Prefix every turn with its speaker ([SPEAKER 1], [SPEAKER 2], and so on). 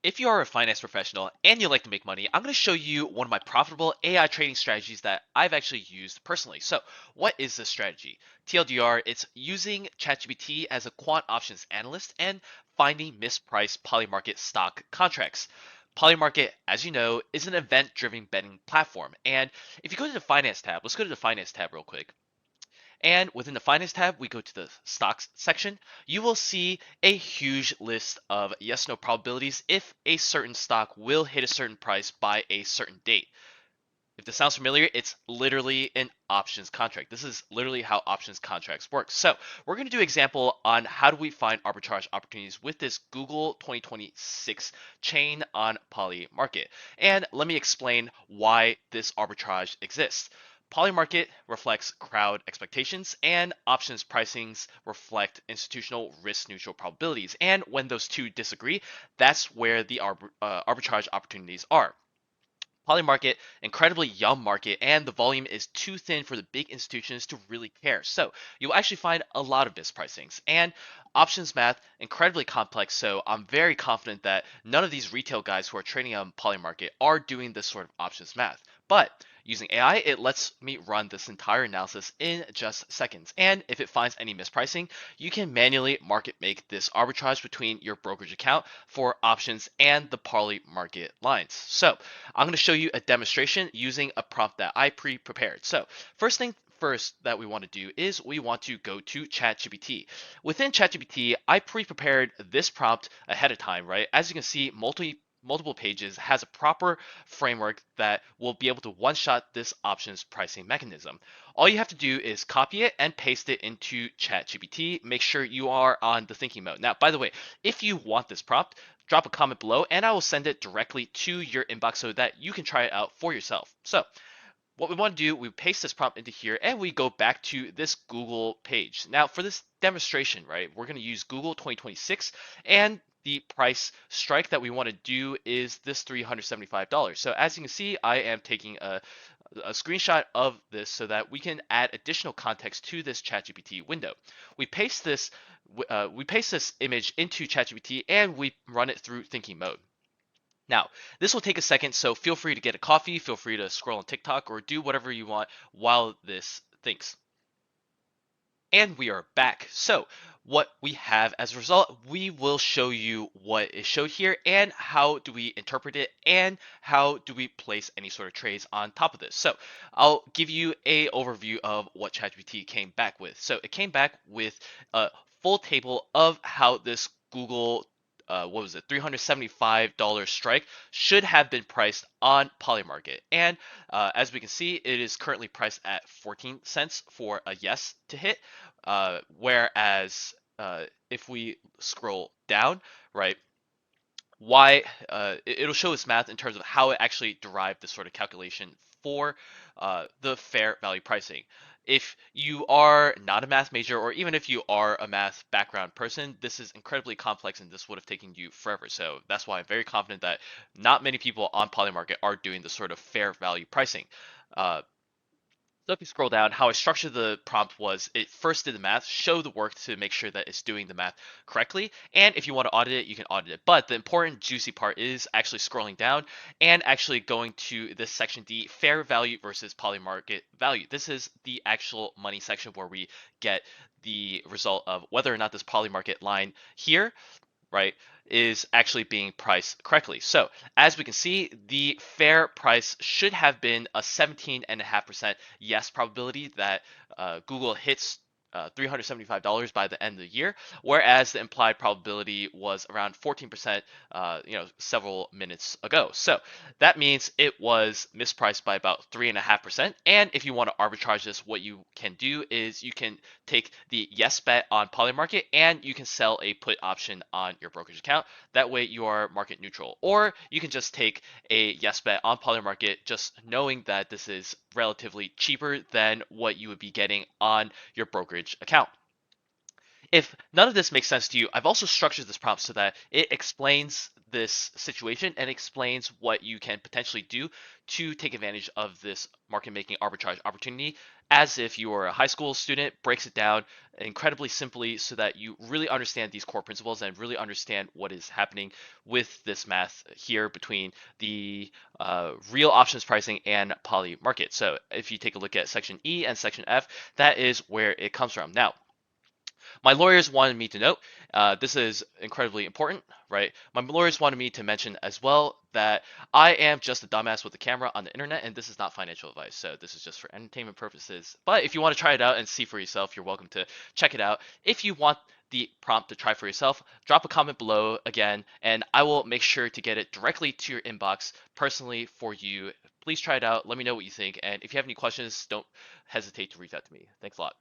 [SPEAKER 1] If you are a finance professional and you like to make money, I'm going to show you one of my profitable AI trading strategies that I've actually used personally. So, what is this strategy? TLDR, it's using ChatGPT as a quant options analyst and finding mispriced Polymarket stock contracts. Polymarket, as you know, is an event-driven betting platform. And if you go to the finance tab, let's go to the finance tab real quick. And within the finance tab, we go to the stocks section. You will see a huge list of yes no probabilities if a certain stock will hit a certain price by a certain date. If this sounds familiar, it's literally an options contract. This is literally how options contracts work. So we're going to do an example on how do we find arbitrage opportunities with this Google 2026 chain on Polymarket. And let me explain why this arbitrage exists. Polymarket reflects crowd expectations, and options pricings reflect institutional risk neutral probabilities. And when those two disagree, that's where the arbitrage opportunities are. Polymarket, incredibly young market, and the volume is too thin for the big institutions to really care. So you'll actually find a lot of mispricings. And options math, incredibly complex, so I'm very confident that none of these retail guys who are trading on Polymarket are doing this sort of options math. But using AI, it lets me run this entire analysis in just seconds. And if it finds any mispricing, you can manually market make this arbitrage between your brokerage account for options and the Polymarket lines. So I'm going to show you a demonstration using a prompt that I pre-prepared. So first thing first that we want to do is we want to go to ChatGPT. Within ChatGPT, I pre-prepared this prompt ahead of time, right? As you can see, multiple pages has a proper framework that will be able to one-shot this options pricing mechanism. All you have to do is copy it and paste it into ChatGPT. Make sure you are on the thinking mode. Now, by the way, if you want this prompt, drop a comment below and I will send it directly to your inbox so that you can try it out for yourself. So what we want to do, we paste this prompt into here and we go back to this Google page. Now for this demonstration, right, we're going to use Google 2026 and the price strike that we want to do is this $375. So as you can see, I am taking a screenshot of this so that we can add additional context to this ChatGPT window. We paste this image into ChatGPT and we run it through thinking mode. Now, this will take a second, so feel free to get a coffee, feel free to scroll on TikTok, or do whatever you want while this thinks. And we are back. So what we have as a result, we will show you what is showed here and how do we interpret it and how do we place any sort of trades on top of this. So I'll give you a overview of what ChatGPT came back with. So it came back with a full table of how this Google what was it, $375 strike should have been priced on Polymarket. And as we can see, it is currently priced at 14 cents for a yes to hit. Whereas if we scroll down, right, why it'll show us math in terms of how it actually derived this sort of calculation for the fair value pricing. If you are not a math major, or even if you are a math background person, this is incredibly complex and this would have taken you forever. So that's why I'm very confident that not many people on Polymarket are doing this sort of fair value pricing. So if you scroll down, how I structured the prompt was it first did the math, show the work to make sure that it's doing the math correctly. And if you want to audit it, you can audit it. But the important juicy part is actually scrolling down and actually going to this section D, fair value versus Polymarket value. This is the actual money section where we get the result of whether or not this Polymarket line here, right, is actually being priced correctly. So as we can see, the fair price should have been a 17.5% yes probability that Google hits $375 by the end of the year, whereas the implied probability was around 14%, several minutes ago. So that means it was mispriced by about 3.5%. And if you want to arbitrage this, what you can do is you can take the yes bet on Polymarket and you can sell a put option on your brokerage account. That way you are market neutral. Or you can just take a yes bet on Polymarket, just knowing that this is relatively cheaper than what you would be getting on your brokerage account. If none of this makes sense to you, I've also structured this prompt so that it explains this situation and explains what you can potentially do to take advantage of this market making arbitrage opportunity as if you were a high school student, breaks it down incredibly simply so that you really understand these core principles and really understand what is happening with this math here between the real options pricing and poly market. So if you take a look at section E and section F, that is where it comes from. Now, my lawyers wanted me to note, this is incredibly important, right? My lawyers wanted me to mention as well that I am just a dumbass with a camera on the internet, and this is not financial advice. So this is just for entertainment purposes. But if you want to try it out and see for yourself, you're welcome to check it out. If you want the prompt to try for yourself, drop a comment below again, and I will make sure to get it directly to your inbox personally for you. Please try it out. Let me know what you think. And if you have any questions, don't hesitate to reach out to me. Thanks a lot.